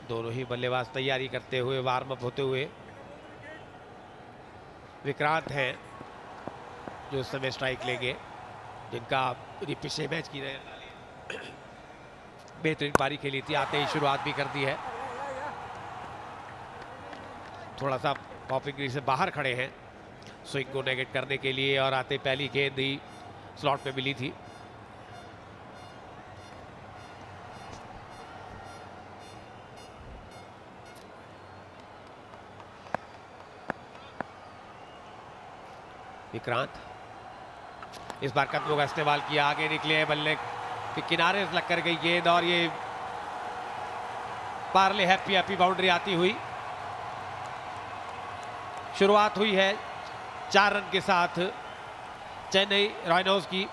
दोनों ही बल्लेबाज तैयारी करते हुए, वार्म अप होते हुए। विक्रांत हैं जो इस समय स्ट्राइक लेंगे, जिनका पिछले मैच की बेहतरीन पारी खेली थी, आते ही शुरुआत भी कर दी है। थोड़ा सा पॉपिंग से बाहर खड़े हैं स्विंग को नेगेट करने के लिए, और आते पहली गेंद ही स्लॉट पे मिली थी। विक्रांत इस बार कदमों का इस्तेमाल किया, आगे निकले बल्ले के किनारे लग कर गई गेंद, और ये पार्ले हैप्पी बाउंड्री आती हुई। शुरुआत हुई है 4 रन के साथ चेन्नई राइनोज की।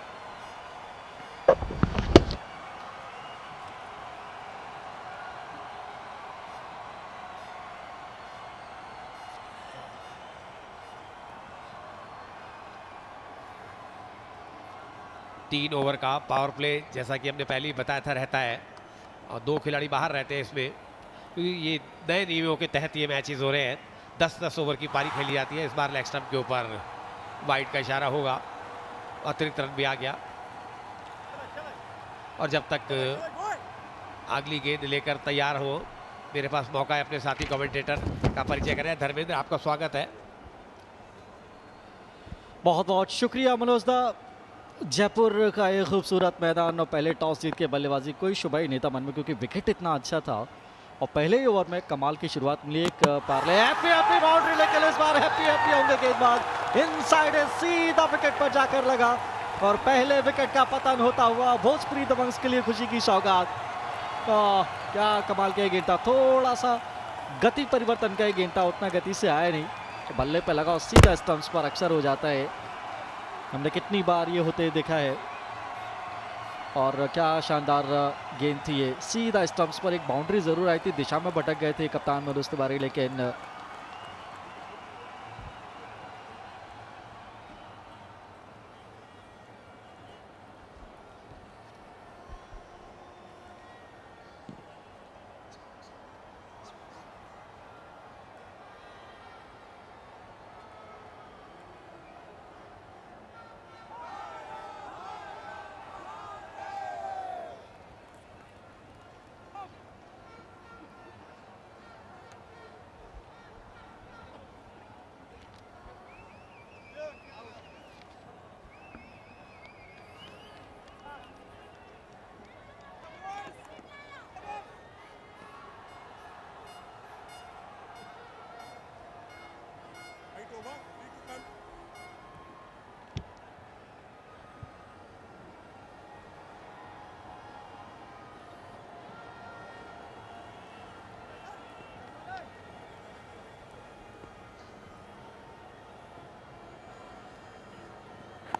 तीन ओवर का पावर प्ले, जैसा कि हमने पहले ही बताया था, रहता है, और 2 खिलाड़ी बाहर रहते हैं इसमें, क्योंकि ये नए नियमों के तहत ये मैचेस हो रहे हैं। 10-10 ओवर की पारी खेली जाती है। इस बार लेग स्टंप के ऊपर वाइड का इशारा होगा, अतिरिक्त रन भी आ गया। और जब तक अगली गेंद लेकर तैयार हो, मेरे पास मौका है अपने साथी कमेंटेटर का परिचय करें। धर्मेंद्र, आपका स्वागत है। बहुत बहुत शुक्रिया मनोज दा। जयपुर का एक खूबसूरत मैदान, और पहले टॉस जीत के बल्लेबाजी कोई शुबा ही नहीं था मन में, क्योंकि विकेट इतना अच्छा था, और पहले ही ओवर में कमाल की शुरुआत मिली। एक पार्ले हैप्पी बाउंड्री, लेकिन इस बार हैप्पी होंगे गेंदबाज, इनसाइड सीधा विकेट पर जाकर लगा, और पहले विकेट का पतन होता हुआ भोजपुरी दबंग्स के लिए खुशी की सौगात। क्या कमाल का गेंद था, थोड़ा सा गति परिवर्तन का गेंद था, उतना गति से आया नहीं, बल्ले पे लगा और सीधा स्टंप्स पर अक्सर हो जाता है। हमने कितनी बार ये होते देखा है, और क्या शानदार गेंद थी ये, सीधा स्टंप्स पर। एक बाउंड्री जरूर आई थी, दिशा में भटक गए थे कप्तान मनोज तिवारी, लेकिन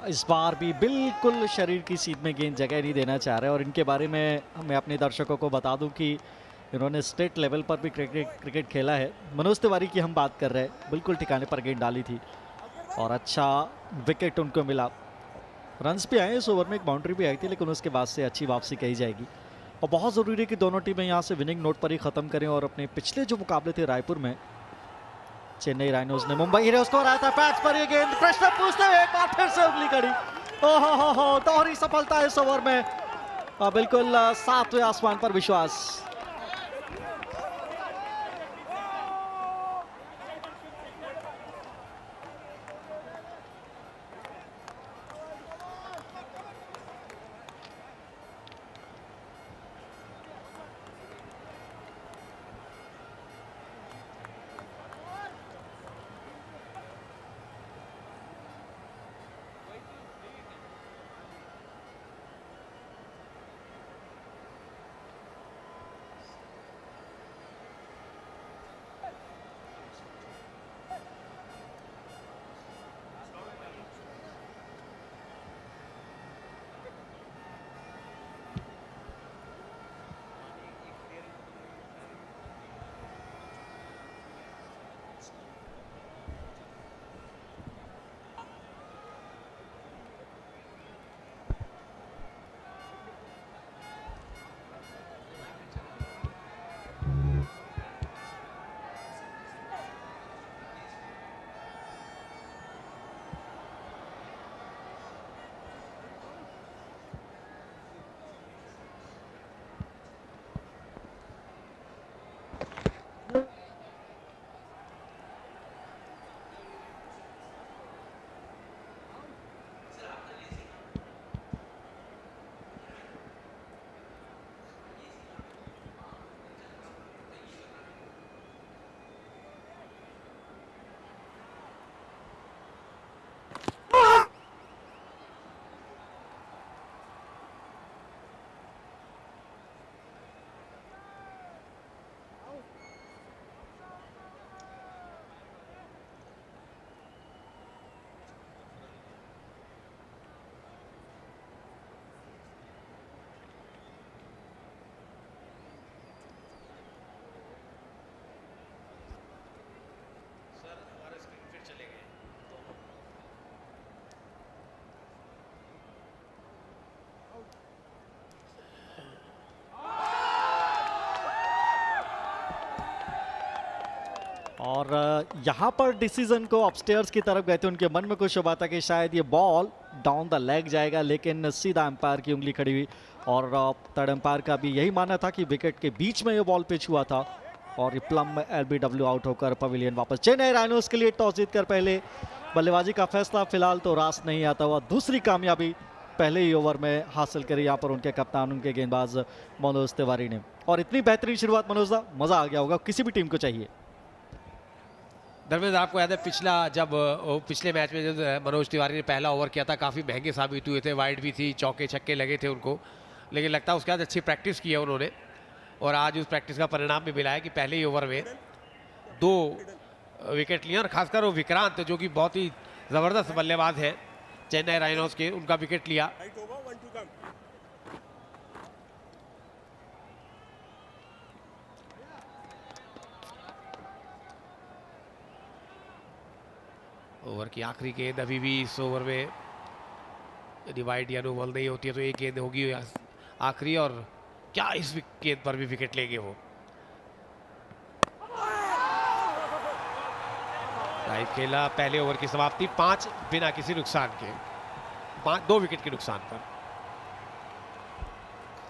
इस बार भी बिल्कुल शरीर की सीध में गेंद जगह नहीं देना चाह रहे। और इनके बारे में मैं अपने दर्शकों को बता दूं कि इन्होंने स्टेट लेवल पर भी क्रिकेट खेला है। मनोज तिवारी की हम बात कर रहे हैं, बिल्कुल ठिकाने पर गेंद डाली थी, और अच्छा विकेट उनको मिला। रन्स भी आए इस ओवर में, एक बाउंड्री भी आई थी, लेकिन उसके बाद से अच्छी वापसी कही जाएगी। और बहुत ज़रूरी है कि दोनों टीमें यहाँ से विनिंग नोट पर ही ख़त्म करें। और अपने पिछले जो मुकाबले थे रायपुर में, चेन्नई राइनोज ने मुंबई हीरोज को हराया था। पैच पर ये गेंद, प्रश्न पूछते हुए एक बार फिर से उंगली कड़ी, ओहो दोहरी सफलता इस ओवर में। बिल्कुल 7वें आसमान पर विश्वास। और यहाँ पर डिसीजन को अपस्टेयर्स की तरफ गए थे, उनके मन में कुछ हुआ था कि शायद ये बॉल डाउन द लेग जाएगा, लेकिन सीधा एम्पायर की उंगली खड़ी हुई और थर्ड एम्पायर का भी यही मानना था कि विकेट के बीच में ये बॉल पिच हुआ था और ये प्लम एलबीडब्ल्यू आउट होकर पवेलियन वापस। चेन्नई राइनोज के लिए टॉस जीतकर पहले बल्लेबाजी का फैसला फिलहाल तो रास नहीं आता हुआ, दूसरी कामयाबी पहले ही ओवर में हासिल करी यहाँ पर उनके कप्तान, उनके गेंदबाज मनोज तिवारी ने। और इतनी बेहतरीन शुरुआत मनोज दा, मजा आ गया होगा, किसी भी टीम को चाहिए। धर्मेंद्र, आपको याद है पिछले मैच में जब मनोज तिवारी ने पहला ओवर किया था, काफ़ी महंगे साबित हुए थे, वाइड भी थी, चौके छक्के लगे थे उनको, लेकिन लगता है उसके बाद अच्छी प्रैक्टिस की है उन्होंने और आज उस प्रैक्टिस का परिणाम भी मिला है कि पहले ही ओवर में 2 विकेट लिए और खासकर वो विक्रांत जो कि बहुत ही ज़बरदस्त बल्लेबाज है चेन्नई राइनोज के, उनका विकेट लिया। ओवर की आखिरी गेंद अभी भी इस ओवर में यदि वाइड या नो बॉल नहीं होती है तो एक गेंद होगी आखिरी, और क्या इस गेंद पर भी विकेट लेंगे वो। लाइव खेला, पहले ओवर की समाप्ति 5 बिना किसी नुकसान के, 2 विकेट के नुकसान पर।